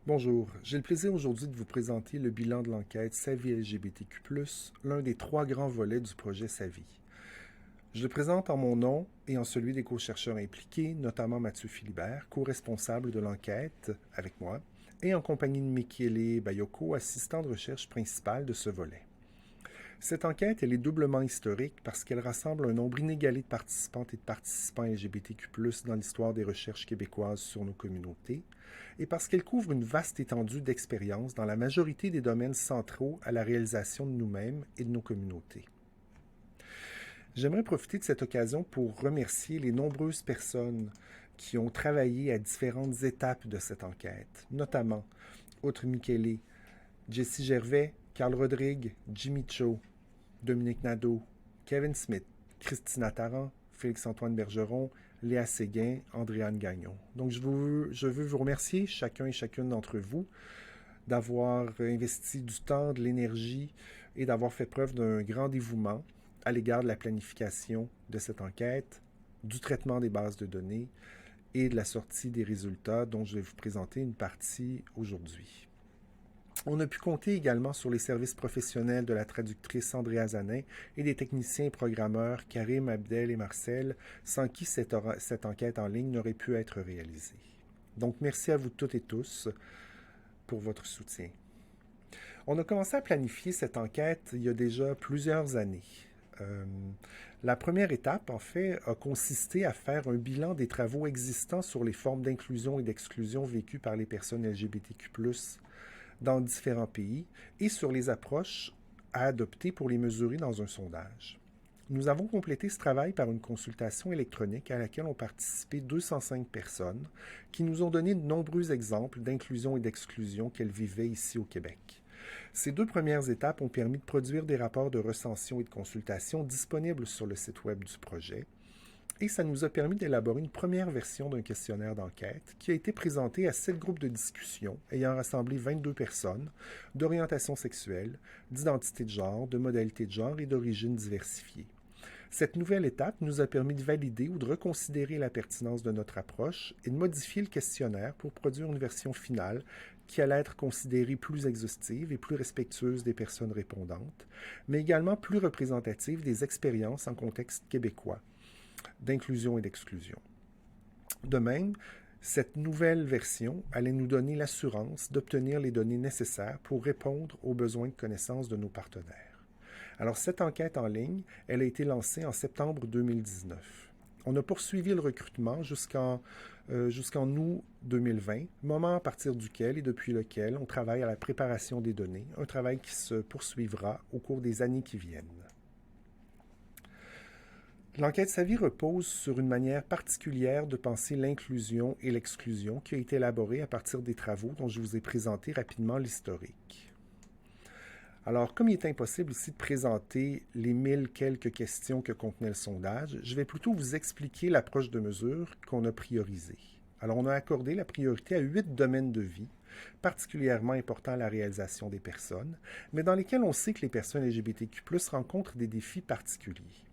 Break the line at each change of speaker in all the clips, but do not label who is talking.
Bonjour, j'ai le plaisir aujourd'hui de vous présenter le bilan de l'enquête Sa-vie LGBTQ+, l'un des trois grands volets du projet Sa-vie. Je le présente en mon nom et en celui des co-chercheurs impliqués, notamment Mathieu Philibert, co-responsable de l'enquête avec moi, et en compagnie de Michele Bayoko, assistant de recherche principal de ce volet. Cette enquête, elle est doublement historique parce qu'elle rassemble un nombre inégalé de participantes et de participants LGBTQ+, dans l'histoire des recherches québécoises sur nos communautés, et parce qu'elle couvre une vaste étendue d'expériences dans la majorité des domaines centraux à la réalisation de nous-mêmes et de nos communautés. J'aimerais profiter de cette occasion pour remercier les nombreuses personnes qui ont travaillé à différentes étapes de cette enquête, notamment, outre Michele, Jessie Gervais, Carl Rodrigue, Jimmy Cho, Dominique Nadeau, Kevin Smith, Christina Tarrant, Félix-Antoine Bergeron, Léa Séguin, Andréane Gagnon. Donc, je veux vous remercier, chacun et chacune d'entre vous, d'avoir investi du temps, de l'énergie et d'avoir fait preuve d'un grand dévouement à l'égard de la planification de cette enquête, du traitement des bases de données et de la sortie des résultats dont je vais vous présenter une partie aujourd'hui. On a pu compter également sur les services professionnels de la traductrice Andrea Zanin et des techniciens et programmeurs Karim, Abdel et Marcel, sans qui cette enquête en ligne n'aurait pu être réalisée. Donc merci à vous toutes et tous pour votre soutien. On a commencé à planifier cette enquête il y a déjà plusieurs années. La première étape, en fait, a consisté à faire un bilan des travaux existants sur les formes d'inclusion et d'exclusion vécues par les personnes LGBTQ+, dans différents pays et sur les approches à adopter pour les mesurer dans un sondage. Nous avons complété ce travail par une consultation électronique à laquelle ont participé 205 personnes qui nous ont donné de nombreux exemples d'inclusion et d'exclusion qu'elles vivaient ici au Québec. Ces deux premières étapes ont permis de produire des rapports de recension et de consultation disponibles sur le site web du projet, et ça nous a permis d'élaborer une première version d'un questionnaire d'enquête qui a été présenté à 7 groupes de discussion ayant rassemblé 22 personnes d'orientation sexuelle, d'identité de genre, de modalité de genre et d'origine diversifiée. Cette nouvelle étape nous a permis de valider ou de reconsidérer la pertinence de notre approche et de modifier le questionnaire pour produire une version finale qui allait être considérée plus exhaustive et plus respectueuse des personnes répondantes, mais également plus représentative des expériences en contexte québécois d'inclusion et d'exclusion. De même, cette nouvelle version allait nous donner l'assurance d'obtenir les données nécessaires pour répondre aux besoins de connaissance de nos partenaires. Alors, cette enquête en ligne, elle a été lancée en septembre 2019. On a poursuivi le recrutement jusqu'en août 2020, moment à partir duquel et depuis lequel on travaille à la préparation des données, un travail qui se poursuivra au cours des années qui viennent. L'enquête Sa-vie repose sur une manière particulière de penser l'inclusion et l'exclusion qui a été élaborée à partir des travaux dont je vous ai présenté rapidement l'historique. Alors, comme il est impossible ici de présenter les 1000 quelques questions que contenait le sondage, je vais plutôt vous expliquer l'approche de mesure qu'on a priorisée. Alors, on a accordé la priorité à 8 domaines de vie, particulièrement importants à la réalisation des personnes, mais dans lesquels on sait que les personnes LGBTQ+ rencontrent des défis particuliers.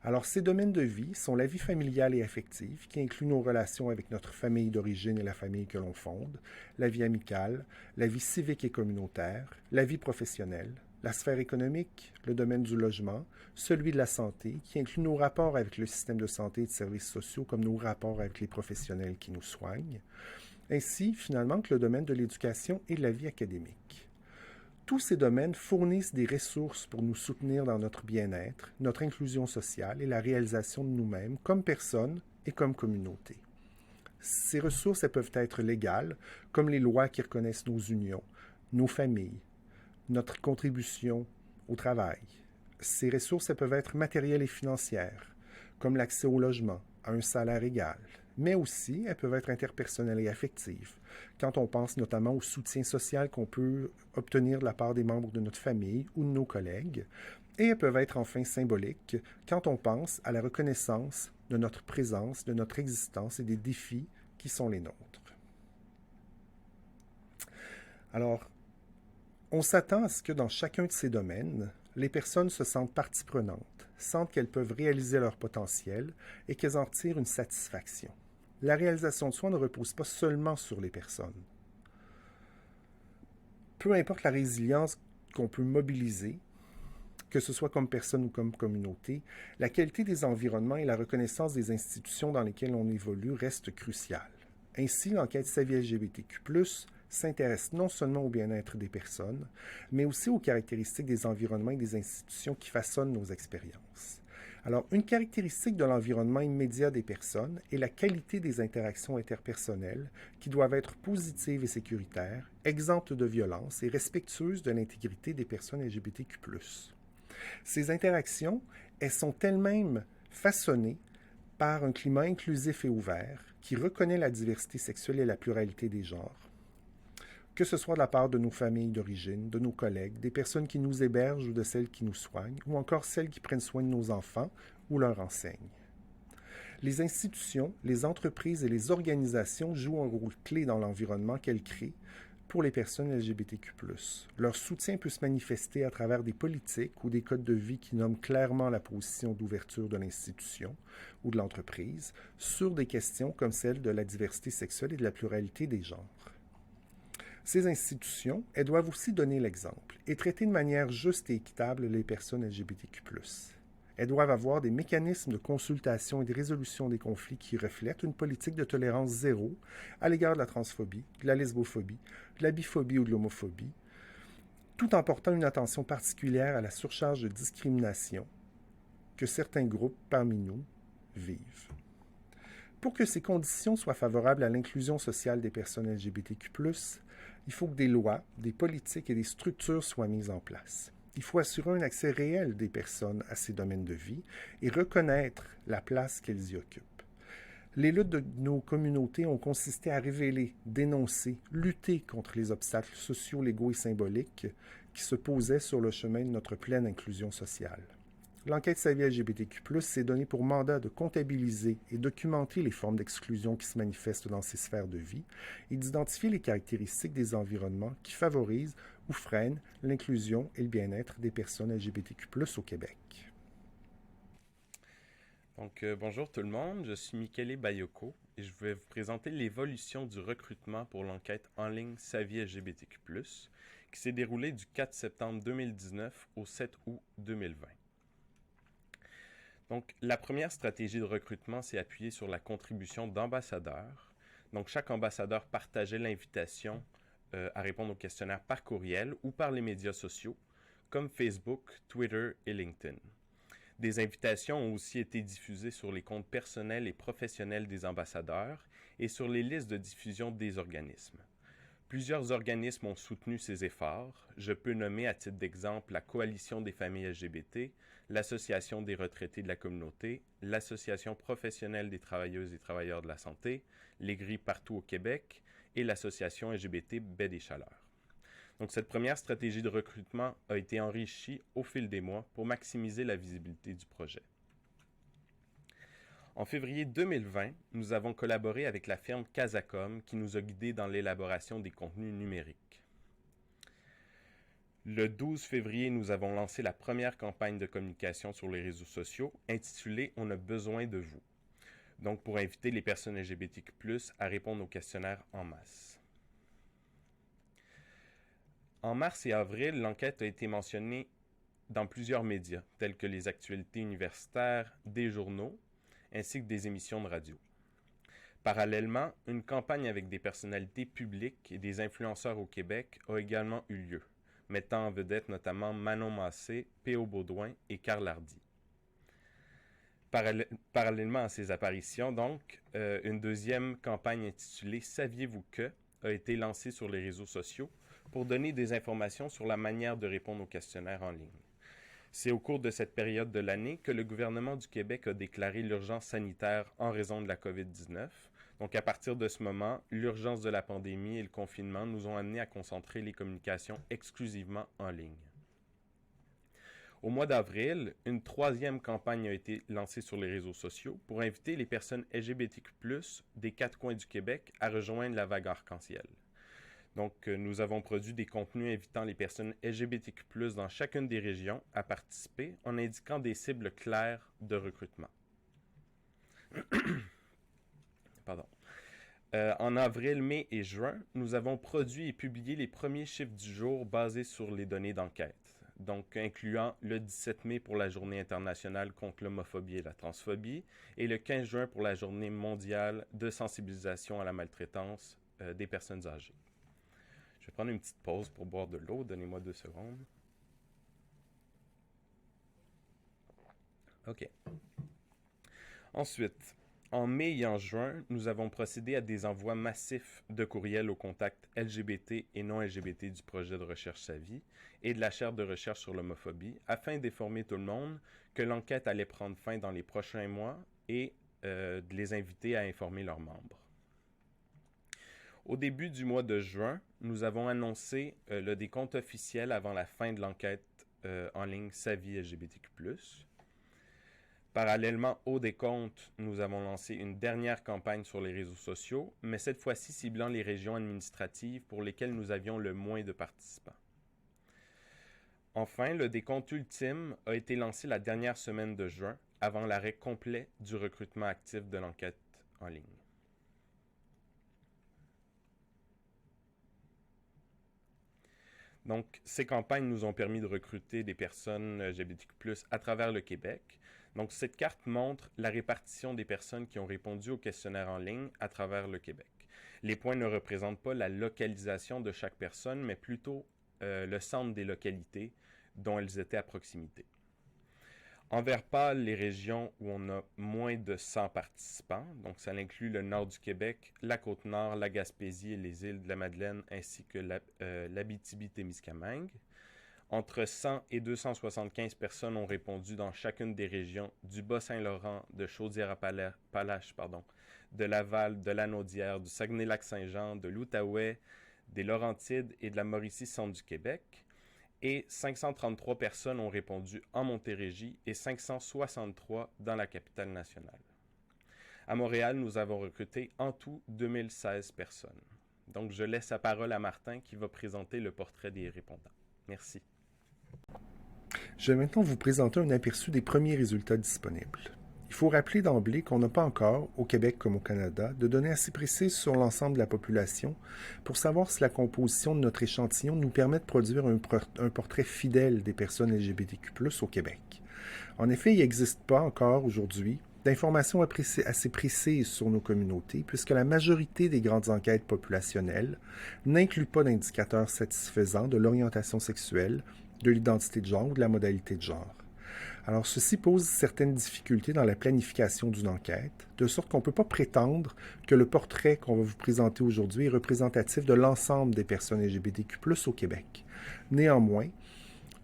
Alors, ces domaines de vie sont la vie familiale et affective, qui inclut nos relations avec notre famille d'origine et la famille que l'on fonde, la vie amicale, la vie civique et communautaire, la vie professionnelle, la sphère économique, le domaine du logement, celui de la santé, qui inclut nos rapports avec le système de santé et de services sociaux, comme nos rapports avec les professionnels qui nous soignent, ainsi, finalement, que le domaine de l'éducation et de la vie académique. Tous ces domaines fournissent des ressources pour nous soutenir dans notre bien-être, notre inclusion sociale et la réalisation de nous-mêmes comme personnes et comme communauté. Ces ressources, elles peuvent être légales, comme les lois qui reconnaissent nos unions, nos familles, notre contribution au travail. Ces ressources, elles peuvent être matérielles et financières, comme l'accès au logement, à un salaire égal, mais aussi elles peuvent être interpersonnelles et affectives, quand on pense notamment au soutien social qu'on peut obtenir de la part des membres de notre famille ou de nos collègues, et elles peuvent être enfin symboliques quand on pense à la reconnaissance de notre présence, de notre existence et des défis qui sont les nôtres. Alors, on s'attend à ce que dans chacun de ces domaines, les personnes se sentent partie prenante, sentent qu'elles peuvent réaliser leur potentiel et qu'elles en tirent une satisfaction. La réalisation de soi ne repose pas seulement sur les personnes. peu importe la résilience qu'on peut mobiliser, que ce soit comme personne ou comme communauté, la qualité des environnements et la reconnaissance des institutions dans lesquelles on évolue restent cruciales. Ainsi, l'enquête Savie LGBTQ+, s'intéresse non seulement au bien-être des personnes, mais aussi aux caractéristiques des environnements et des institutions qui façonnent nos expériences. Alors, une caractéristique de l'environnement immédiat des personnes est la qualité des interactions interpersonnelles qui doivent être positives et sécuritaires, exemptes de violence et respectueuses de l'intégrité des personnes LGBTQ+. Ces interactions, elles sont elles-mêmes façonnées par un climat inclusif et ouvert qui reconnaît la diversité sexuelle et la pluralité des genres, que ce soit de la part de nos familles d'origine, de nos collègues, des personnes qui nous hébergent ou de celles qui nous soignent, ou encore celles qui prennent soin de nos enfants ou leur enseignent. Les institutions, les entreprises et les organisations jouent un rôle clé dans l'environnement qu'elles créent pour les personnes LGBTQ+. Leur soutien peut se manifester à travers des politiques ou des codes de vie qui nomment clairement la position d'ouverture de l'institution ou de l'entreprise sur des questions comme celle de la diversité sexuelle et de la pluralité des genres. Ces institutions, elles doivent aussi donner l'exemple et traiter de manière juste et équitable les personnes LGBTQ+. Elles doivent avoir des mécanismes de consultation et de résolution des conflits qui reflètent une politique de tolérance zéro à l'égard de la transphobie, de la lesbophobie, de la biphobie ou de l'homophobie, tout en portant une attention particulière à la surcharge de discrimination que certains groupes parmi nous vivent. Pour que ces conditions soient favorables à l'inclusion sociale des personnes LGBTQ+, il faut que des lois, des politiques et des structures soient mises en place. Il faut assurer un accès réel des personnes à ces domaines de vie et reconnaître la place qu'elles y occupent. Les luttes de nos communautés ont consisté à révéler, dénoncer, lutter contre les obstacles sociaux, légaux et symboliques qui se posaient sur le chemin de notre pleine inclusion sociale. L'enquête Savie LGBTQ+, s'est donnée pour mandat de comptabiliser et documenter les formes d'exclusion qui se manifestent dans ces sphères de vie et d'identifier les caractéristiques des environnements qui favorisent ou freinent l'inclusion et le bien-être des personnes LGBTQ+, au Québec.
Donc, bonjour tout le monde, je suis Michele Bayoko et je vais vous présenter l'évolution du recrutement pour l'enquête en ligne Savie LGBTQ+, qui s'est déroulée du 4 septembre 2019 au 7 août 2020. Donc, la première stratégie de recrutement s'est appuyée sur la contribution d'ambassadeurs. Donc, chaque ambassadeur partageait l'invitation à répondre au questionnaire par courriel ou par les médias sociaux, comme Facebook, Twitter et LinkedIn. Des invitations ont aussi été diffusées sur les comptes personnels et professionnels des ambassadeurs et sur les listes de diffusion des organismes. Plusieurs organismes ont soutenu ces efforts. Je peux nommer à titre d'exemple la Coalition des familles LGBT, l'Association des retraités de la communauté, l'Association professionnelle des travailleuses et travailleurs de la santé, les grilles partout au Québec et l'Association LGBT Baie des Chaleurs. Donc cette première stratégie de recrutement a été enrichie au fil des mois pour maximiser la visibilité du projet. En février 2020, nous avons collaboré avec la firme Casacom qui nous a guidés dans l'élaboration des contenus numériques. Le 12 février, nous avons lancé la première campagne de communication sur les réseaux sociaux intitulée « On a besoin de vous », donc pour inviter les personnes LGBTQ+, à répondre au questionnaire en masse. En mars et avril, l'enquête a été mentionnée dans plusieurs médias, tels que les actualités universitaires, des journaux, ainsi que des émissions de radio. Parallèlement, une campagne avec des personnalités publiques et des influenceurs au Québec a également eu lieu, mettant en vedette notamment Manon Massé, P.O. Baudouin et Karl Hardy. Parallèlement à ces apparitions, donc, une deuxième campagne intitulée « Saviez-vous que » a été lancée sur les réseaux sociaux pour donner des informations sur la manière de répondre aux questionnaires en ligne. C'est au cours de cette période de l'année que le gouvernement du Québec a déclaré l'urgence sanitaire en raison de la COVID-19. Donc, à partir de ce moment, l'urgence de la pandémie et le confinement nous ont amenés à concentrer les communications exclusivement en ligne. Au mois d'avril, une troisième campagne a été lancée sur les réseaux sociaux pour inviter les personnes LGBTQ+, des 4 coins du Québec à rejoindre la vague arc-en-ciel. Donc, nous avons produit des contenus invitant les personnes LGBTQ+, dans chacune des régions à participer en indiquant des cibles claires de recrutement. Pardon. En avril, mai et juin, nous avons produit et publié les premiers chiffres du jour basés sur les données d'enquête, donc incluant le 17 mai pour la Journée internationale contre l'homophobie et la transphobie et le 15 juin pour la Journée mondiale de sensibilisation à la maltraitance des personnes âgées. Je vais prendre une petite pause pour boire de l'eau. Donnez-moi 2 secondes. OK. Ensuite, en mai et en juin, nous avons procédé à des envois massifs de courriels aux contacts LGBT et non LGBT du projet de recherche SAVI et de la chaire de recherche sur l'homophobie afin d'informer tout le monde que l'enquête allait prendre fin dans les prochains mois et de les inviter à informer leurs membres. Au début du mois de juin, nous avons annoncé le décompte officiel avant la fin de l'enquête en ligne SAVI LGBTQ+. Parallèlement au décompte, nous avons lancé une dernière campagne sur les réseaux sociaux, mais cette fois-ci ciblant les régions administratives pour lesquelles nous avions le moins de participants. Enfin, le décompte ultime a été lancé la dernière semaine de juin, avant l'arrêt complet du recrutement actif de l'enquête en ligne. Donc, ces campagnes nous ont permis de recruter des personnes LGBTQ+, à travers le Québec. Donc, cette carte montre la répartition des personnes qui ont répondu au questionnaire en ligne à travers le Québec. Les points ne représentent pas la localisation de chaque personne, mais plutôt le centre des localités dont elles étaient à proximité. En vert pâle, les régions où on a moins de 100 participants, donc ça inclut le nord du Québec, la Côte-Nord, la Gaspésie et les îles de la Madeleine, ainsi que l'Abitibi-Témiscamingue. Entre 100 et 275 personnes ont répondu dans chacune des régions du Bas-Saint-Laurent, de Chaudière-Appalaches, de Laval, de Lanaudière, du Saguenay-Lac-Saint-Jean, de l'Outaouais, des Laurentides et de la Mauricie-Centre du Québec. Et 533 personnes ont répondu en Montérégie et 563 dans la capitale nationale. À Montréal, nous avons recruté en tout 2016 personnes. Donc, je laisse la parole à Martin qui va présenter le portrait des répondants. Merci.
Je vais maintenant vous présenter un aperçu des premiers résultats disponibles. Il faut rappeler d'emblée qu'on n'a pas encore, au Québec comme au Canada, de données assez précises sur l'ensemble de la population pour savoir si la composition de notre échantillon nous permet de produire un portrait fidèle des personnes LGBTQ+ au Québec. En effet, il n'existe pas encore aujourd'hui d'informations assez précises sur nos communautés, puisque la majorité des grandes enquêtes populationnelles n'incluent pas d'indicateurs satisfaisants de l'orientation sexuelle, de l'identité de genre ou de la modalité de genre. Alors, ceci pose certaines difficultés dans la planification d'une enquête, de sorte qu'on ne peut pas prétendre que le portrait qu'on va vous présenter aujourd'hui est représentatif de l'ensemble des personnes LGBTQ+ au Québec. Néanmoins,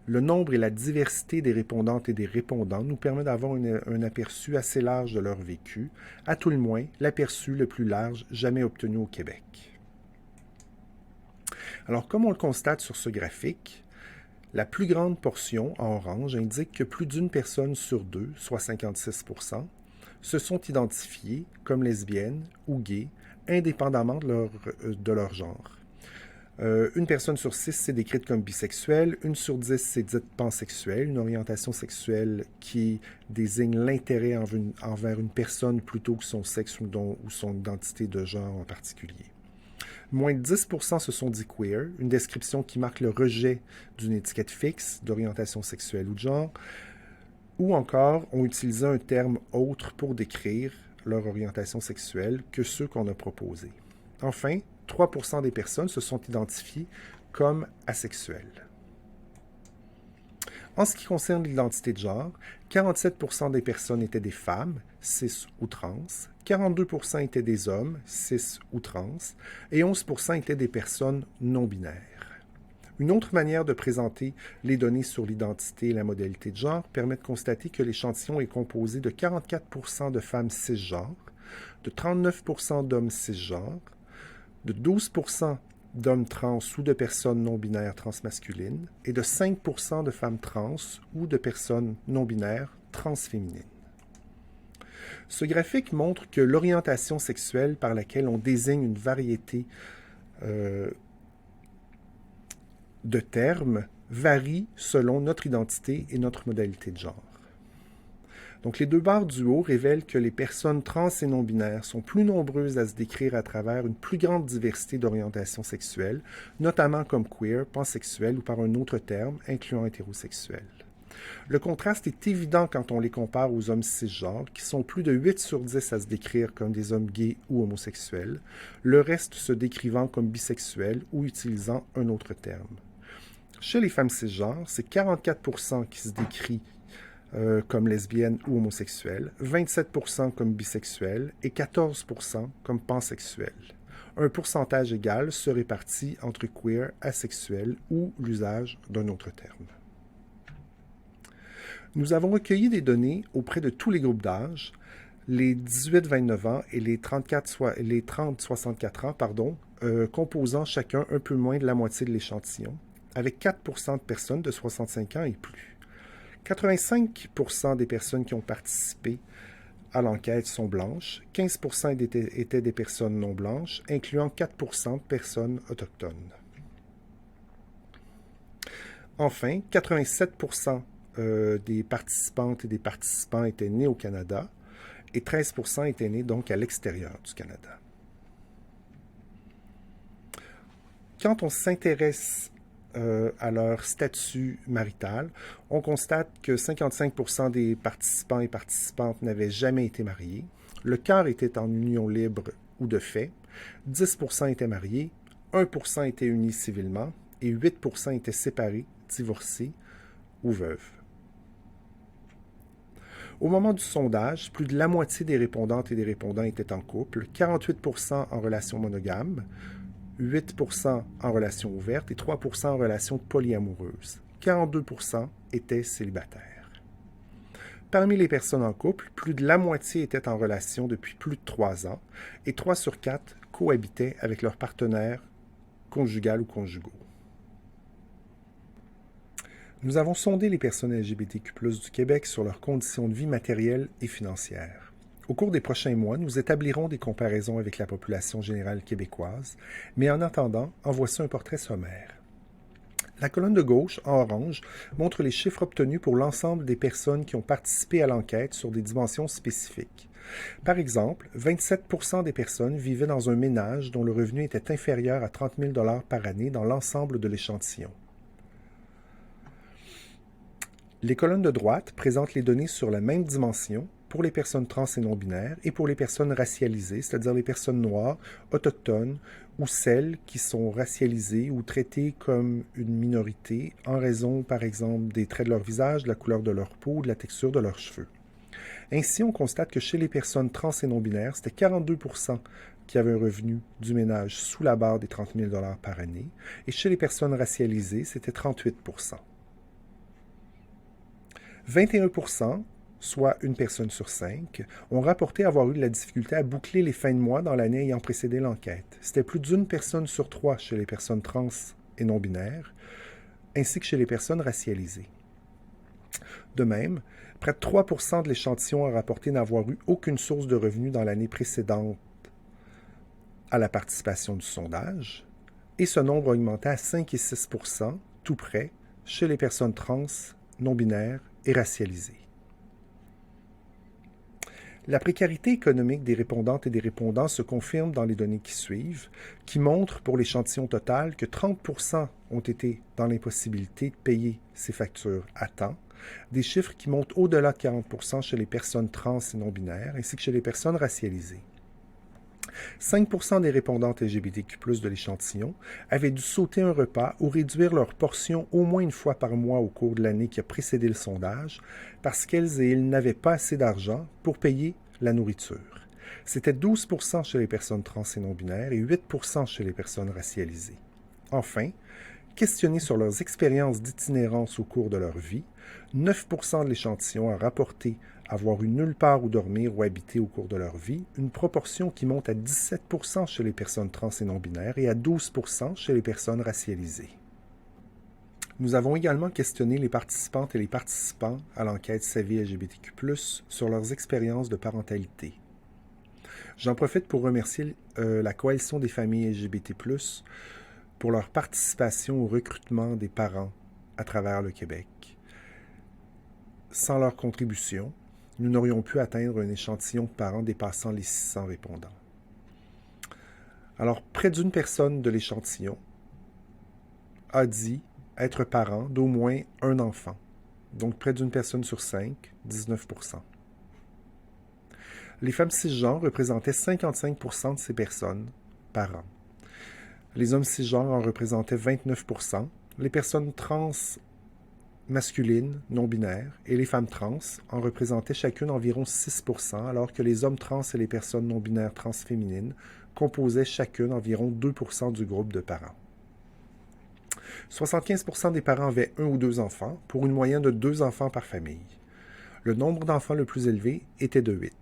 le nombre et la diversité des répondantes et des répondants nous permet d'avoir un aperçu assez large de leur vécu, à tout le moins l'aperçu le plus large jamais obtenu au Québec. Alors, comme on le constate sur ce graphique, la plus grande portion, en orange, indique que plus d'une personne sur deux, soit 56%, se sont identifiées comme lesbiennes ou gays, indépendamment de leur genre. Une personne sur 6 s'est décrite comme bisexuelle, une sur 10 s'est dite pansexuelle, une orientation sexuelle qui désigne l'intérêt envers une personne plutôt que son sexe ou son identité de genre en particulier. Moins de 10% se sont dit queer, une description qui marque le rejet d'une étiquette fixe d'orientation sexuelle ou de genre, ou encore ont utilisé un terme autre pour décrire leur orientation sexuelle que ceux qu'on a proposés. Enfin, 3% des personnes se sont identifiées comme asexuelles. En ce qui concerne l'identité de genre, 47% des personnes étaient des femmes, cis ou trans, 42% étaient des hommes, cis ou trans, et 11% étaient des personnes non-binaires. Une autre manière de présenter les données sur l'identité et la modalité de genre permet de constater que l'échantillon est composé de 44% de femmes cisgenres, de 39% d'hommes cisgenres, de 12% d'hommes trans ou de personnes non-binaires transmasculines et de 5% de femmes trans ou de personnes non-binaires transféminines. Ce graphique montre que l'orientation sexuelle par laquelle on désigne une variété de termes varie selon notre identité et notre modalité de genre. Donc les deux barres du haut révèlent que les personnes trans et non-binaires sont plus nombreuses à se décrire à travers une plus grande diversité d'orientations sexuelles, notamment comme queer, pansexuel ou par un autre terme, incluant hétérosexuel. Le contraste est évident quand on les compare aux hommes cisgenres, qui sont plus de 8 sur 10 à se décrire comme des hommes gays ou homosexuels, le reste se décrivant comme bisexuels ou utilisant un autre terme. Chez les femmes cisgenres, c'est 44% qui se décrit comme lesbiennes ou homosexuelles, 27% comme bisexuelles et 14% comme pansexuelles. Un pourcentage égal se répartit entre queer, asexuel ou l'usage d'un autre terme. Nous avons recueilli des données auprès de tous les groupes d'âge, les 18-29 ans et les 30-64 ans, composant chacun un peu moins de la moitié de l'échantillon, avec 4% de personnes de 65 ans et plus. 85% des personnes qui ont participé à l'enquête sont blanches, 15% étaient des personnes non blanches, incluant 4% de personnes autochtones. Enfin, 87% des participantes et des participants étaient nés au Canada et 13% étaient nés donc à l'extérieur du Canada. Quand on s'intéresse à leur statut marital, on constate que 55% des participants et participantes n'avaient jamais été mariés, le quart était en union libre ou de fait, 10% étaient mariés, 1% étaient unis civilement et 8% étaient séparés, divorcés ou veuves. Au moment du sondage, plus de la moitié des répondantes et des répondants étaient en couple, 48% en relation monogame, 8% en relation ouverte et 3% en relation polyamoureuse. 42% étaient célibataires. Parmi les personnes en couple, plus de la moitié étaient en relation depuis plus de 3 ans et 3 sur 4 cohabitaient avec leur partenaire conjugal ou conjugaux. Nous avons sondé les personnes LGBTQ+ du Québec sur leurs conditions de vie matérielles et financières. Au cours des prochains mois, nous établirons des comparaisons avec la population générale québécoise, mais en attendant, en voici un portrait sommaire. La colonne de gauche, en orange, montre les chiffres obtenus pour l'ensemble des personnes qui ont participé à l'enquête sur des dimensions spécifiques. Par exemple, 27% des personnes vivaient dans un ménage dont le revenu était inférieur à 30 000 $ par année dans l'ensemble de l'échantillon. Les colonnes de droite présentent les données sur la même dimension pour les personnes trans et non-binaires et pour les personnes racialisées, c'est-à-dire les personnes noires, autochtones ou celles qui sont racialisées ou traitées comme une minorité en raison, par exemple, des traits de leur visage, de la couleur de leur peau ou de la texture de leurs cheveux. Ainsi, on constate que chez les personnes trans et non-binaires, c'était 42% qui avaient un revenu du ménage sous la barre des 30 000 $ par année, et chez les personnes racialisées, c'était 38%. 21%, soit une personne sur 5, ont rapporté avoir eu de la difficulté à boucler les fins de mois dans l'année ayant précédé l'enquête. C'était plus d'une personne sur 3 chez les personnes trans et non-binaires, ainsi que chez les personnes racialisées. De même, près de 3% de l'échantillon a rapporté n'avoir eu aucune source de revenus dans l'année précédente à la participation du sondage, et ce nombre a augmenté à 5 et 6%, tout près, chez les personnes trans, non-binaires et racialisées. La précarité économique des répondantes et des répondants se confirme dans les données qui suivent, qui montrent pour l'échantillon total que 30% ont été dans l'impossibilité de payer ces factures à temps, des chiffres qui montent au-delà de 40% chez les personnes trans et non-binaires, ainsi que chez les personnes racialisées. 5% des répondantes LGBTQ+ de l'échantillon avaient dû sauter un repas ou réduire leur portion au moins une fois par mois au cours de l'année qui a précédé le sondage parce qu'elles et ils n'avaient pas assez d'argent pour payer la nourriture. C'était 12% chez les personnes trans et non-binaires et 8% chez les personnes racialisées. Enfin, questionnés sur leurs expériences d'itinérance au cours de leur vie, 9% de l'échantillon a rapporté avoir eu nulle part où dormir ou habiter au cours de leur vie, une proportion qui monte à 17% chez les personnes trans et non-binaires et à 12% chez les personnes racialisées. Nous avons également questionné les participantes et les participants à l'enquête SAVI LGBTQ+, sur leurs expériences de parentalité. J'en profite pour remercier la Coalition des familles LGBT+, pour leur participation au recrutement des parents à travers le Québec. Sans leur contribution, nous n'aurions pu atteindre un échantillon de parents dépassant les 600 répondants. Alors, près d'une personne de l'échantillon a dit être parent d'au moins un enfant. Donc, près d'une personne sur 5, 19%. Les femmes cisgenres représentaient 55% de ces personnes par an. Les hommes cisgenres en représentaient 29%. Les personnes trans masculines, non-binaires, et les femmes trans en représentaient chacune environ 6%, alors que les hommes trans et les personnes non-binaires transféminines composaient chacune environ 2% du groupe de parents. 75% des parents avaient 1 ou 2 enfants, pour une moyenne de 2 enfants par famille. Le nombre d'enfants le plus élevé était de 8.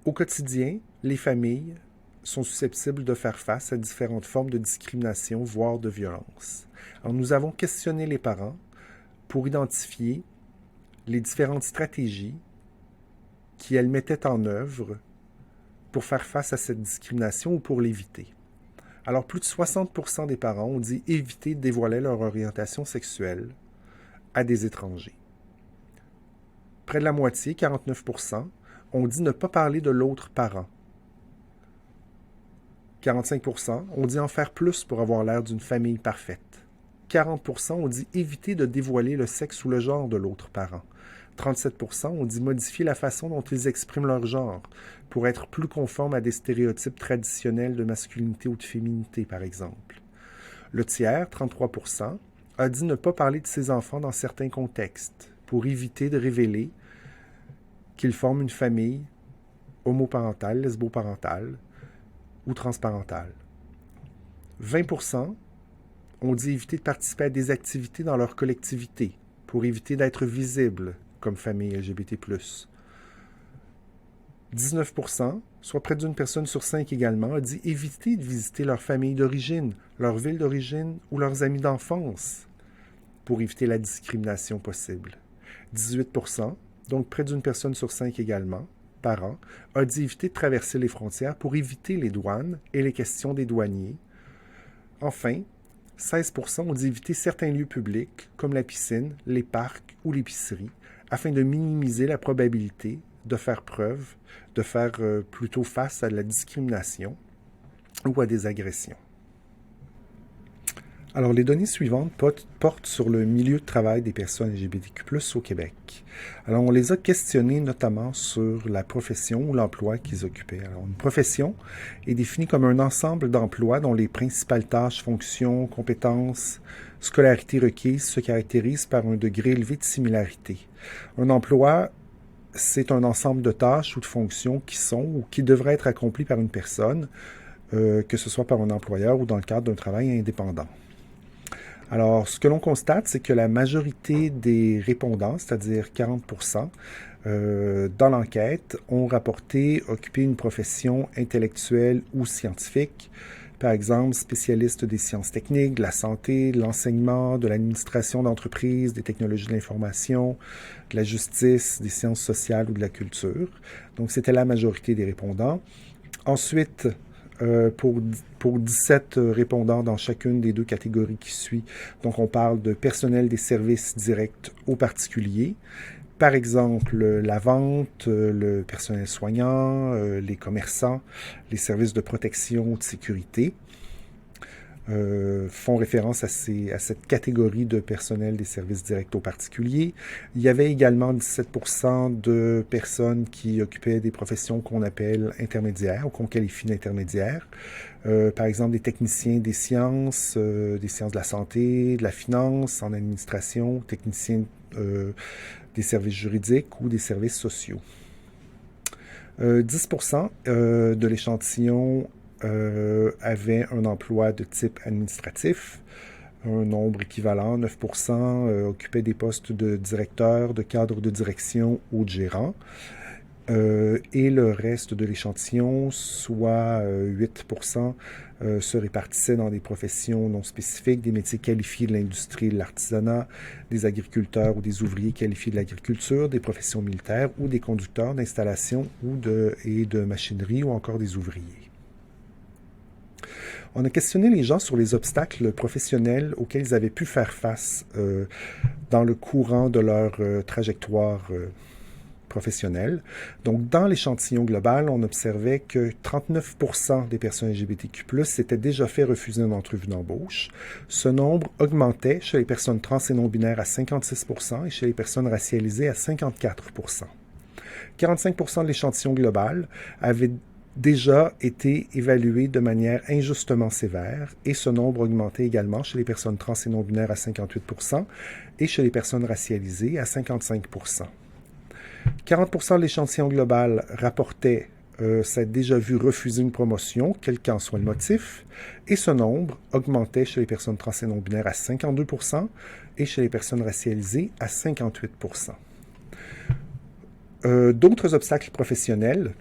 Au quotidien, les familles sont susceptibles de faire face à différentes formes de discrimination, voire de violence. Alors, nous avons questionné les parents pour identifier les différentes stratégies qu'elles mettaient en œuvre pour faire face à cette discrimination ou pour l'éviter. Alors, plus de 60% des parents ont dit éviter de dévoiler leur orientation sexuelle à des étrangers. Près de la moitié, 49%, ont dit ne pas parler de l'autre parent. 45% ont dit en faire plus pour avoir l'air d'une famille parfaite. 40% ont dit éviter de dévoiler le sexe ou le genre de l'autre parent. 37% ont dit modifier la façon dont ils expriment leur genre pour être plus conformes à des stéréotypes traditionnels de masculinité ou de féminité, par exemple. Le tiers, 33%, a dit ne pas parler de ses enfants dans certains contextes pour éviter de révéler qu'ils forment une famille homoparentale, lesboparentale ou transparentale. 20% ont dit éviter de participer à des activités dans leur collectivité pour éviter d'être visibles comme famille LGBT+. 19%, soit près d'une personne sur 5 également, a dit éviter de visiter leur famille d'origine, leur ville d'origine ou leurs amis d'enfance pour éviter la discrimination possible. 18%, donc près d'une personne sur 5 également, par an, a dit éviter de traverser les frontières pour éviter les douanes et les questions des douaniers. Enfin, 16% ont dit éviter certains lieux publics, comme la piscine, les parcs ou l'épicerie, afin de minimiser la probabilité de faire plutôt face à la discrimination ou à des agressions. Alors, les données suivantes portent sur le milieu de travail des personnes LGBTQ+, au Québec. Alors, on les a questionnés notamment sur la profession ou l'emploi qu'ils occupaient. Alors, une profession est définie comme un ensemble d'emplois dont les principales tâches, fonctions, compétences, scolarité requises se caractérisent par un degré élevé de similarité. Un emploi, c'est un ensemble de tâches ou de fonctions qui sont ou qui devraient être accomplies par une personne, que ce soit par un employeur ou dans le cadre d'un travail indépendant. Alors, ce que l'on constate, c'est que la majorité des répondants, c'est-à-dire 40%, dans l'enquête, ont rapporté occuper une profession intellectuelle ou scientifique, par exemple spécialiste des sciences techniques, de la santé, de l'enseignement, de l'administration d'entreprises, des technologies de l'information, de la justice, des sciences sociales ou de la culture. Donc, c'était la majorité des répondants. Ensuite, pour 17 répondants dans chacune des 2 catégories qui suivent. Donc, on parle de personnel des services directs aux particuliers. Par exemple, la vente, le personnel soignant, les commerçants, les services de protection ou de sécurité font référence à cette catégorie de personnel des services directs aux particuliers. Il y avait également 17% de personnes qui occupaient des professions qu'on appelle intermédiaires ou qu'on qualifie d'intermédiaires. Par exemple, des techniciens des sciences de la santé, de la finance, en administration, techniciens des services juridiques ou des services sociaux. 10% de l'échantillon avait un emploi de type administratif, un nombre équivalent, 9% occupaient des postes de directeur, de cadre de direction ou de gérant. Et le reste de l'échantillon, soit 8%, se répartissait dans des professions non spécifiques, des métiers qualifiés de l'industrie et de l'artisanat, des agriculteurs ou des ouvriers qualifiés de l'agriculture, des professions militaires ou des conducteurs d'installation et de machinerie ou encore des ouvriers. On a questionné les gens sur les obstacles professionnels auxquels ils avaient pu faire face dans le courant de leur trajectoire professionnelle. Donc, dans l'échantillon global, on observait que 39% des personnes LGBTQ+, s'étaient déjà fait refuser une entrevue d'embauche. Ce nombre augmentait chez les personnes trans et non-binaires à 56% et chez les personnes racialisées à 54%. 45% de l'échantillon global avait déjà été évalué de manière injustement sévère et ce nombre augmentait également chez les personnes trans et non-binaires à 58% et chez les personnes racialisées à 55%. 40% de l'échantillon global rapportait s'être déjà vu refuser une promotion, quel qu'en soit le motif, et ce nombre augmentait chez les personnes trans et non-binaires à 52% et chez les personnes racialisées à 58%. D'autres obstacles professionnels,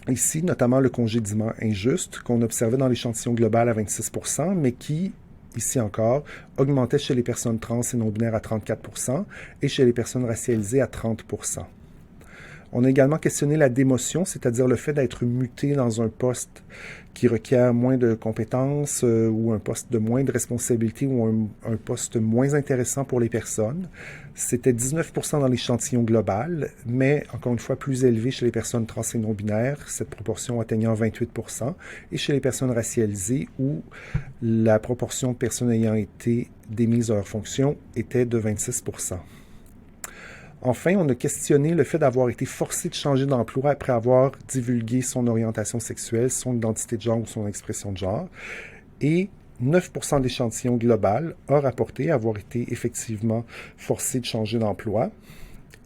ici notamment le congédiement injuste, qu'on observait dans l'échantillon global à 26%, mais qui, ici encore, augmentait chez les personnes trans et non-binaires à 34% et chez les personnes racialisées à 30%. On a également questionné la démotion, c'est-à-dire le fait d'être muté dans un poste qui requiert moins de compétences ou un poste de moins de responsabilité ou un poste moins intéressant pour les personnes. C'était 19% dans l'échantillon global, mais encore une fois plus élevé chez les personnes trans et non-binaires, cette proportion atteignant 28%, et chez les personnes racialisées où la proportion de personnes ayant été démises à leur fonction était de 26%. Enfin, on a questionné le fait d'avoir été forcé de changer d'emploi après avoir divulgué son orientation sexuelle, son identité de genre ou son expression de genre. Et 9% de l'échantillon global a rapporté avoir été effectivement forcé de changer d'emploi.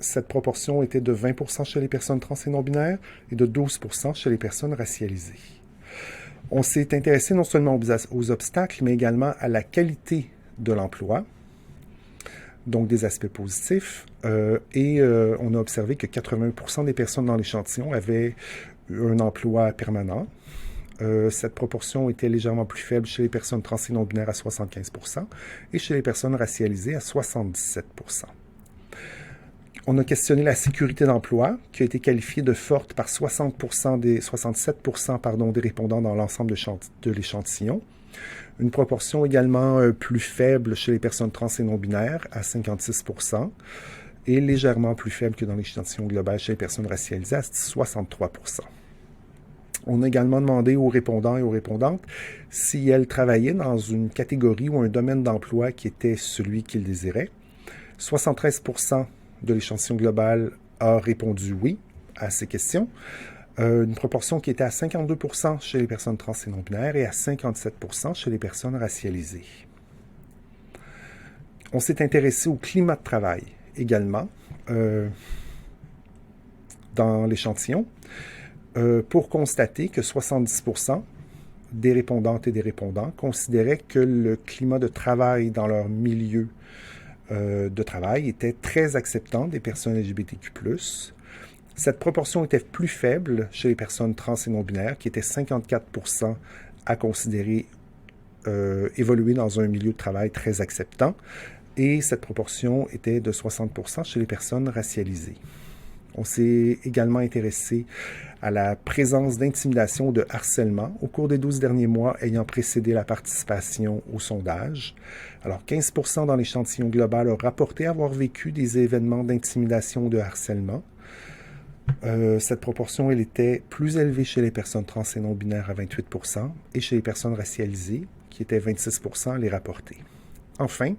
Cette proportion était de 20% chez les personnes trans et non-binaires et de 12% chez les personnes racialisées. On s'est intéressé non seulement aux obstacles, mais également à la qualité de l'emploi, donc des aspects positifs, et on a observé que 81% des personnes dans l'échantillon avaient un emploi permanent. Cette proportion était légèrement plus faible chez les personnes trans et non-binaires à 75% et chez les personnes racialisées à 77%. On a questionné la sécurité d'emploi, qui a été qualifiée de forte par 67% des répondants dans l'ensemble de l'échantillon. Une proportion également plus faible chez les personnes trans et non-binaires, à 56%, et légèrement plus faible que dans l'échantillon global chez les personnes racialisées, à 63%. On a également demandé aux répondants et aux répondantes si elles travaillaient dans une catégorie ou un domaine d'emploi qui était celui qu'ils désiraient. 73% de l'échantillon global a répondu oui à ces questions. Une proportion qui était à 52% chez les personnes trans et non-binaires et à 57% chez les personnes racialisées. On s'est intéressé au climat de travail également dans l'échantillon pour constater que 70% des répondantes et des répondants considéraient que le climat de travail dans leur milieu de travail était très acceptant des personnes LGBTQ+. Cette proportion était plus faible chez les personnes trans et non-binaires, qui étaient 54% à considérer évoluer dans un milieu de travail très acceptant, et cette proportion était de 60% chez les personnes racialisées. On s'est également intéressé à la présence d'intimidation ou de harcèlement au cours des 12 derniers mois ayant précédé la participation au sondage. Alors, 15% dans l'échantillon global ont rapporté avoir vécu des événements d'intimidation ou de harcèlement. Cette proportion, elle était plus élevée chez les personnes trans et non-binaires à 28% et chez les personnes racialisées, qui étaient 26% à les rapporter. Enfin,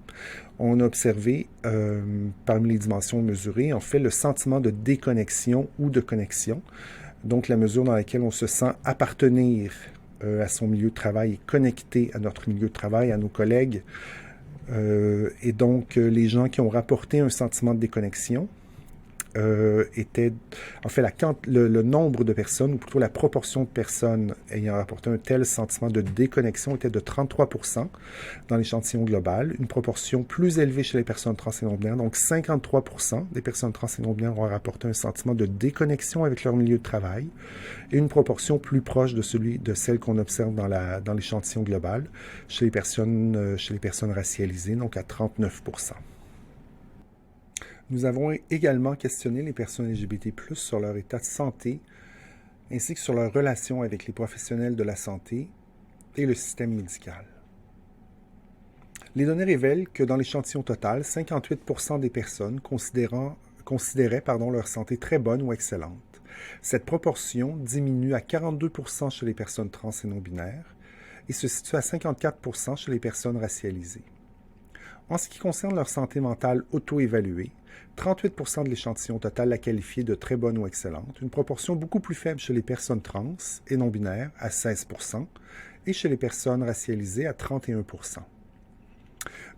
on a observé, parmi les dimensions mesurées, en fait, le sentiment de déconnexion ou de connexion, donc la mesure dans laquelle on se sent appartenir à son milieu de travail et connecté à notre milieu de travail, à nos collègues. Et donc, les gens qui ont rapporté un sentiment de déconnexion était, en fait, le nombre de personnes, ou plutôt la proportion de personnes ayant rapporté un tel sentiment de déconnexion était de 33% dans l'échantillon global, une proportion plus élevée chez les personnes trans et non-binaires, donc 53% des personnes trans et non-binaires ont rapporté un sentiment de déconnexion avec leur milieu de travail, et une proportion plus proche de celle qu'on observe dans l'échantillon global chez les personnes racialisées, donc à 39%. Nous avons également questionné les personnes LGBT+, sur leur état de santé, ainsi que sur leur relation avec les professionnels de la santé, et le système médical. Les données révèlent que dans l'échantillon total, 58% des personnes considéraient leur santé très bonne ou excellente. Cette proportion diminue à 42% chez les personnes trans et non-binaires et se situe à 54% chez les personnes racialisées. En ce qui concerne leur santé mentale auto-évaluée, 38% de l'échantillon total la qualifiait de très bonne ou excellente, une proportion beaucoup plus faible chez les personnes trans et non-binaires à 16% et chez les personnes racialisées à 31%.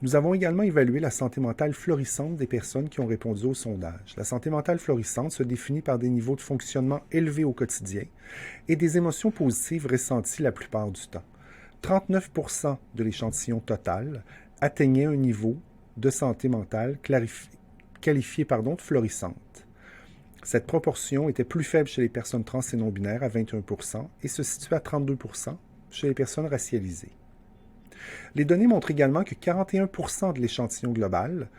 Nous avons également évalué la santé mentale florissante des personnes qui ont répondu au sondage. La santé mentale florissante se définit par des niveaux de fonctionnement élevés au quotidien et des émotions positives ressenties la plupart du temps. 39% de l'échantillon total atteignait un niveau de santé mentale qualifié de florissante. Cette proportion était plus faible chez les personnes trans et non-binaires à 21% et se situe à 32% chez les personnes racialisées. Les données montrent également que 41% de l'échantillon global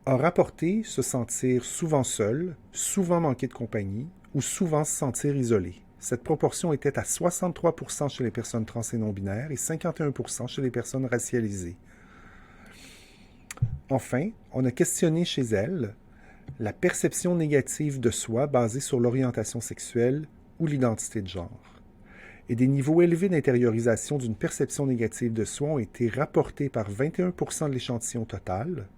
a rapporté se sentir souvent seul, souvent manquer de compagnie ou souvent se sentir isolé. Cette proportion était à 63% chez les personnes trans et non-binaires et 51% chez les personnes racialisées. Enfin, on a questionné chez elles la perception négative de soi basée sur l'orientation sexuelle ou l'identité de genre. Et des niveaux élevés d'intériorisation d'une perception négative de soi ont été rapportés par 21% de l'échantillon total,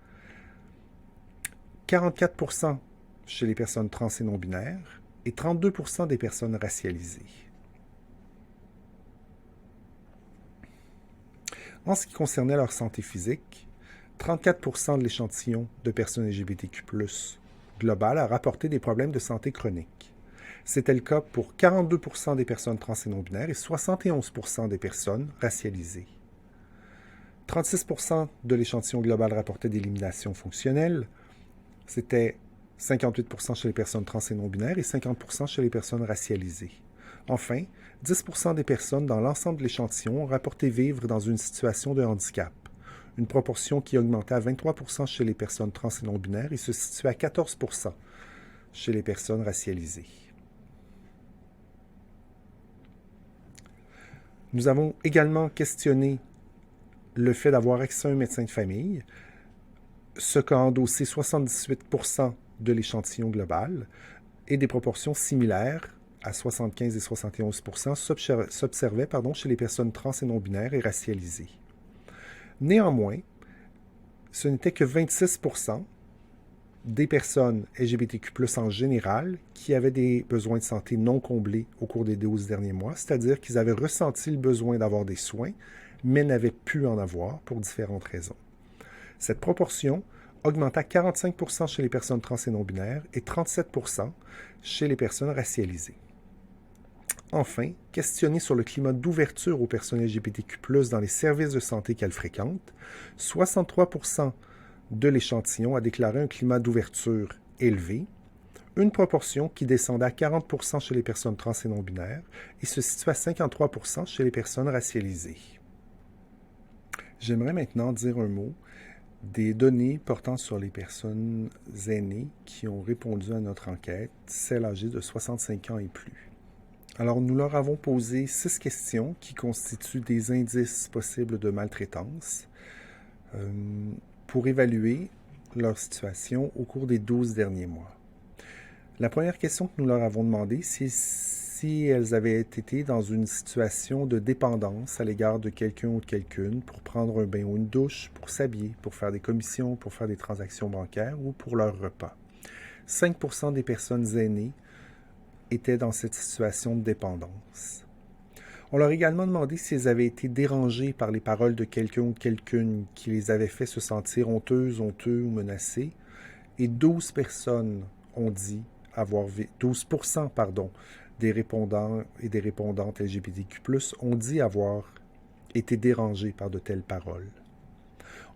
44% chez les personnes trans et non-binaires et 32% des personnes racialisées. En ce qui concernait leur santé physique, 34% de l'échantillon de personnes LGBTQ+, global a rapporté des problèmes de santé chroniques. C'était le cas pour 42% des personnes trans et non-binaires et 71% des personnes racialisées. 36% de l'échantillon global rapportait des limitations fonctionnelles. C'était 58% chez les personnes trans et non-binaires et 50% chez les personnes racialisées. Enfin, 10% des personnes dans l'ensemble de l'échantillon ont rapporté vivre dans une situation de handicap, une proportion qui augmentait à 23% chez les personnes trans et non-binaires et se situait à 14% chez les personnes racialisées. Nous avons également questionné le fait d'avoir accès à un médecin de famille, ce qu'a endossé 78% de l'échantillon global, et des proportions similaires, à 75 et 71%, s'observaient chez les personnes trans et non-binaires et racialisées. Néanmoins, ce n'était que 26% des personnes LGBTQ+, en général, qui avaient des besoins de santé non comblés au cours des 12 derniers mois, c'est-à-dire qu'ils avaient ressenti le besoin d'avoir des soins, mais n'avaient pu en avoir pour différentes raisons. Cette proportion augmenta à 45% chez les personnes trans et non-binaires et 37% chez les personnes racialisées. Enfin, questionnée sur le climat d'ouverture aux personnes LGBTQ+, dans les services de santé qu'elles fréquentent, 63% de l'échantillon a déclaré un climat d'ouverture élevé, une proportion qui descendait à 40% chez les personnes trans et non-binaires et se situe à 53% chez les personnes racialisées. J'aimerais maintenant dire un mot des données portant sur les personnes aînées qui ont répondu à notre enquête, celles âgées de 65 ans et plus. Alors, nous leur avons posé 6 questions qui constituent des indices possibles de maltraitance pour évaluer leur situation au cours des 12 derniers mois. La première question que nous leur avons demandé, c'est si elles avaient été dans une situation de dépendance à l'égard de quelqu'un ou de quelqu'une pour prendre un bain ou une douche, pour s'habiller, pour faire des commissions, pour faire des transactions bancaires ou pour leur repas. 5% des personnes aînées étaient dans cette situation de dépendance. On leur a également demandé si elles avaient été dérangées par les paroles de quelqu'un ou de quelqu'une qui les avait fait se sentir honteux ou menacées. Et 12% des répondants et des répondantes LGBTQ+, ont dit avoir été dérangés par de telles paroles.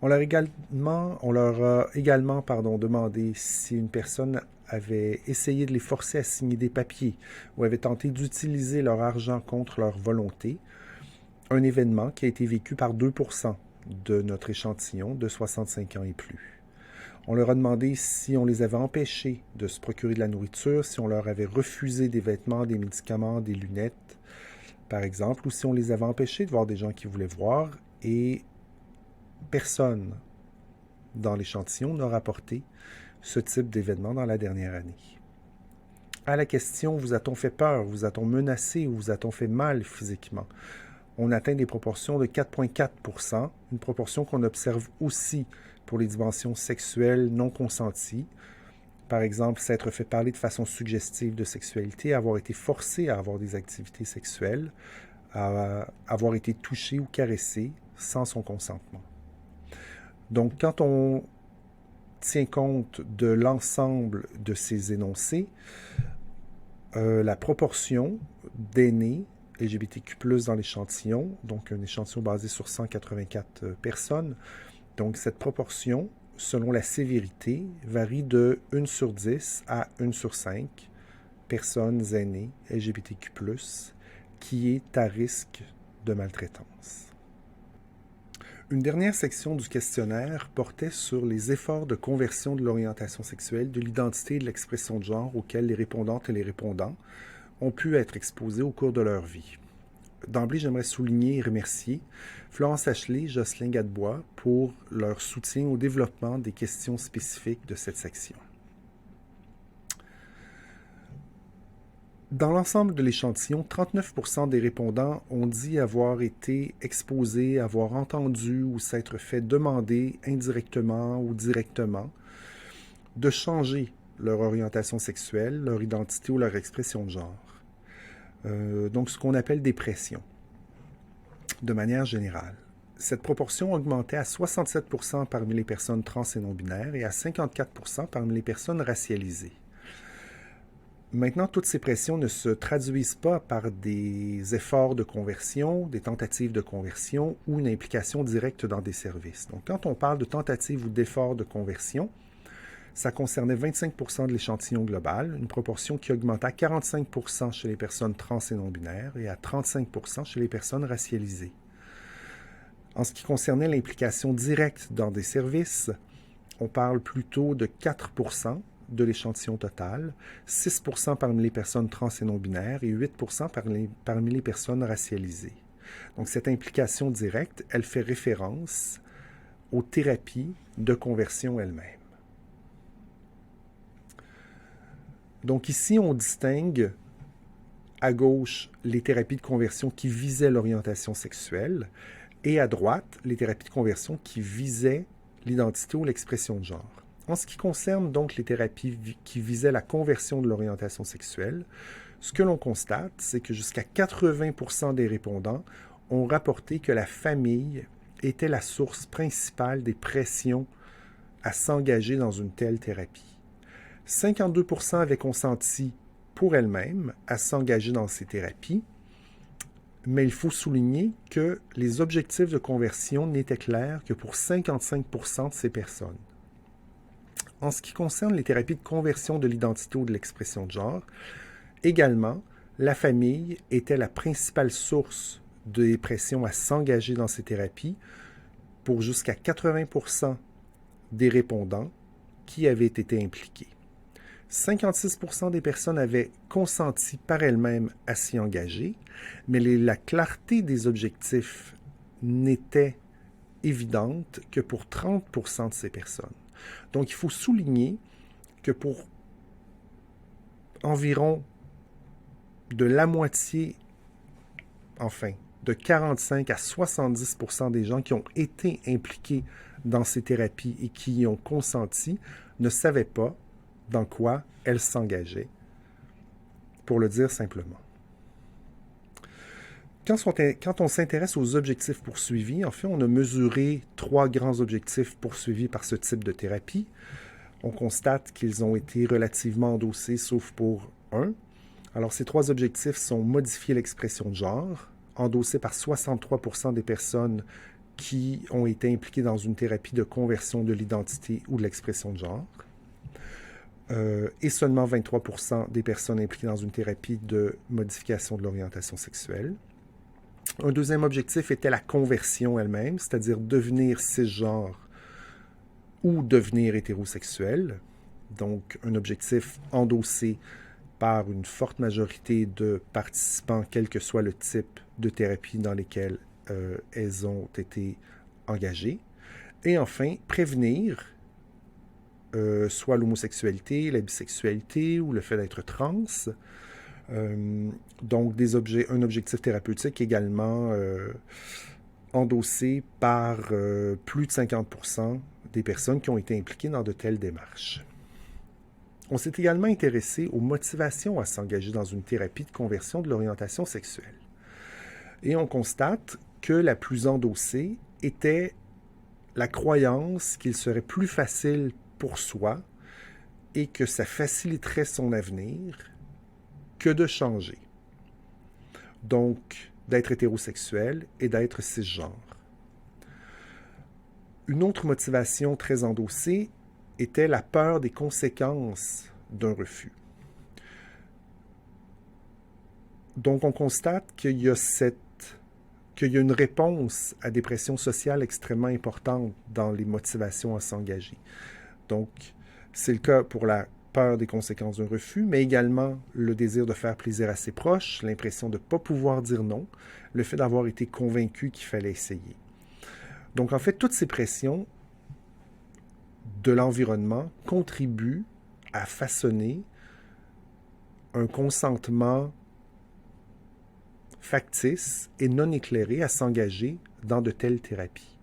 On leur a également demandé si une personne avait essayé de les forcer à signer des papiers ou avait tenté d'utiliser leur argent contre leur volonté, un événement qui a été vécu par 2% de notre échantillon de 65 ans et plus. On leur a demandé si on les avait empêchés de se procurer de la nourriture, si on leur avait refusé des vêtements, des médicaments, des lunettes, par exemple, ou si on les avait empêchés de voir des gens qu'ils voulaient voir, et personne dans l'échantillon n'a rapporté ce type d'événement dans la dernière année. À la question « vous a-t-on fait peur, vous a-t-on menacé ou vous a-t-on fait mal physiquement ?» on atteint des proportions de 4,4 %, une proportion qu'on observe aussi pour les dimensions sexuelles non consenties. Par exemple, s'être fait parler de façon suggestive de sexualité, avoir été forcé à avoir des activités sexuelles, avoir été touché ou caressé sans son consentement. Donc, quand on tient compte de l'ensemble de ces énoncés, la proportion d'aînés LGBTQ+ dans l'échantillon, donc un échantillon basé sur 184 personnes. Donc cette proportion, selon la sévérité, varie de 1 sur 10 à 1 sur 5 personnes aînées LGBTQ+, qui est à risque de maltraitance. Une dernière section du questionnaire portait sur les efforts de conversion de l'orientation sexuelle, de l'identité et de l'expression de genre auxquels les répondantes et les répondants ont pu être exposés au cours de leur vie. D'emblée, j'aimerais souligner et remercier Florence Ashley et Jocelyne Gadebois pour leur soutien au développement des questions spécifiques de cette section. Dans l'ensemble de l'échantillon, 39% des répondants ont dit avoir été exposés, avoir entendu ou s'être fait demander indirectement ou directement de changer leur orientation sexuelle, leur identité ou leur expression de genre. Donc ce qu'on appelle des pressions, de manière générale. Cette proportion augmentait à 67% parmi les personnes trans et non-binaires et à 54% parmi les personnes racialisées. Maintenant, toutes ces pressions ne se traduisent pas par des efforts de conversion, des tentatives de conversion ou une implication directe dans des services. Donc, quand on parle de tentatives ou d'efforts de conversion, ça concernait 25% de l'échantillon global, une proportion qui augmenta à 45% chez les personnes trans et non-binaires et à 35% chez les personnes racialisées. En ce qui concernait l'implication directe dans des services, on parle plutôt de 4% de l'échantillon total, 6% parmi les personnes trans et non-binaires et 8% parmi les personnes racialisées. Donc cette implication directe, elle fait référence aux thérapies de conversion elles-mêmes. Donc ici, on distingue à gauche les thérapies de conversion qui visaient l'orientation sexuelle et à droite les thérapies de conversion qui visaient l'identité ou l'expression de genre. En ce qui concerne donc les thérapies qui visaient la conversion de l'orientation sexuelle, ce que l'on constate, c'est que jusqu'à 80% des répondants ont rapporté que la famille était la source principale des pressions à s'engager dans une telle thérapie. 52% avaient consenti pour elles-mêmes à s'engager dans ces thérapies, mais il faut souligner que les objectifs de conversion n'étaient clairs que pour 55% de ces personnes. En ce qui concerne les thérapies de conversion de l'identité ou de l'expression de genre, également, la famille était la principale source des pressions à s'engager dans ces thérapies pour jusqu'à 80% des répondants qui avaient été impliqués. 56% des personnes avaient consenti par elles-mêmes à s'y engager, mais la clarté des objectifs n'était évidente que pour 30% de ces personnes. Donc, il faut souligner que pour environ de la moitié, enfin, de 45 à 70% des gens qui ont été impliqués dans ces thérapies et qui y ont consenti ne savaient pas dans quoi elles s'engageaient, pour le dire simplement. Quand on s'intéresse aux objectifs poursuivis, en fait, on a mesuré 3 grands objectifs poursuivis par ce type de thérapie. On constate qu'ils ont été relativement endossés, sauf pour un. Alors, ces 3 objectifs sont modifier l'expression de genre, endossé par 63% des personnes qui ont été impliquées dans une thérapie de conversion de l'identité ou de l'expression de genre. Et seulement 23% des personnes impliquées dans une thérapie de modification de l'orientation sexuelle. Un deuxième objectif était la conversion elle-même, c'est-à-dire devenir cisgenre ou devenir hétérosexuel. Donc, un objectif endossé par une forte majorité de participants, quel que soit le type de thérapie dans lesquelles elles ont été engagées. Et enfin, prévenir soit l'homosexualité, la bisexualité ou le fait d'être trans. Donc, un objectif thérapeutique également endossé par plus de 50% des personnes qui ont été impliquées dans de telles démarches. On s'est également intéressé aux motivations à s'engager dans une thérapie de conversion de l'orientation sexuelle. Et on constate que la plus endossée était la croyance qu'il serait plus facile pour soi et que ça faciliterait son avenir que de changer. Donc, d'être hétérosexuel et d'être cisgenre. Une autre motivation très endossée était la peur des conséquences d'un refus. Donc, on constate qu'il y a une réponse à des pressions sociales extrêmement importantes dans les motivations à s'engager. Donc, c'est le cas pour la peur des conséquences d'un refus, mais également le désir de faire plaisir à ses proches, l'impression de ne pas pouvoir dire non, le fait d'avoir été convaincu qu'il fallait essayer. Donc, en fait, toutes ces pressions de l'environnement contribuent à façonner un consentement factice et non éclairé à s'engager dans de telles thérapies.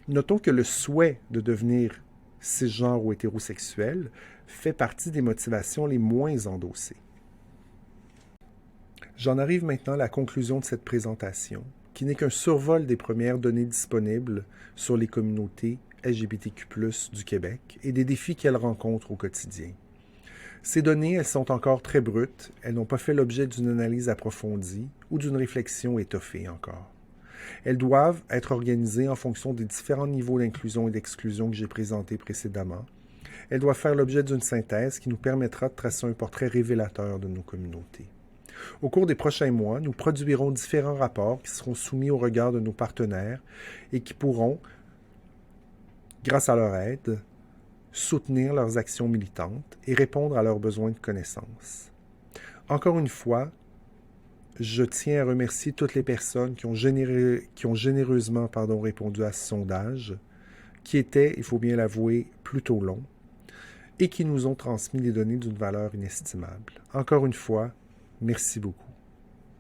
Notons que le souhait de devenir cisgenre ou hétérosexuel fait partie des motivations les moins endossées. J'en arrive maintenant à la conclusion de cette présentation, qui n'est qu'un survol des premières données disponibles sur les communautés LGBTQ+ du Québec et des défis qu'elles rencontrent au quotidien. Ces données, elles sont encore très brutes, elles n'ont pas fait l'objet d'une analyse approfondie ou d'une réflexion étoffée encore. Elles doivent être organisées en fonction des différents niveaux d'inclusion et d'exclusion que j'ai présentés précédemment. Elles doivent faire l'objet d'une synthèse qui nous permettra de tracer un portrait révélateur de nos communautés. Au cours des prochains mois, nous produirons différents rapports qui seront soumis au regard de nos partenaires et qui pourront, grâce à leur aide, soutenir leurs actions militantes et répondre à leurs besoins de connaissances. Encore une fois, je tiens à remercier toutes les personnes qui ont généreusement répondu à ce sondage, qui était, il faut bien l'avouer, plutôt long, et qui nous ont transmis des données d'une valeur inestimable. Encore une fois, merci beaucoup.